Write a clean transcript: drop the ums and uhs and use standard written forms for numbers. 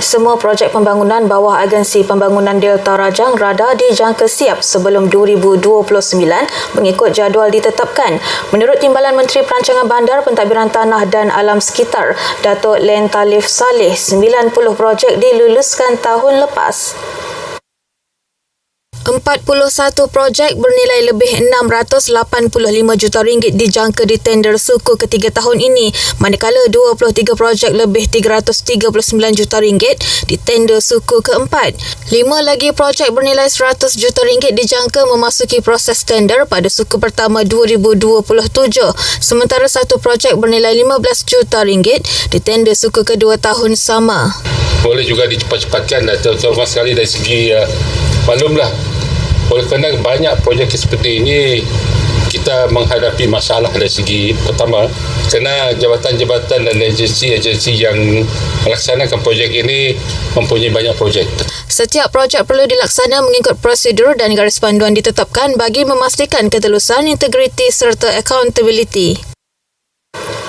Semua projek pembangunan bawah Agensi Pembangunan Delta Rajang Rada dijangka siap sebelum 2029 mengikut jadual ditetapkan. Menurut Timbalan Menteri Perancangan Bandar, Pentadbiran Tanah dan Alam Sekitar, Datuk Len Talif Saleh, 90 projek diluluskan tahun lepas. 41 projek bernilai lebih RM685 juta dijangka di tender suku ketiga tahun ini, manakala 23 projek lebih RM339 juta di tender suku keempat. 5 lagi projek bernilai RM100 juta dijangka memasuki proses tender pada suku pertama 2027, sementara satu projek bernilai RM15 juta di tender suku kedua tahun sama. Boleh juga dicepat-cepatkan, terutama sekali dari segi maklumlah. Oleh kerana banyak projek seperti ini, kita menghadapi masalah dari segi pertama, kerana jabatan-jabatan dan agensi-agensi yang melaksanakan projek ini mempunyai banyak projek. Setiap projek perlu dilaksana mengikut prosedur dan garis panduan ditetapkan bagi memastikan ketelusan, integriti serta accountability.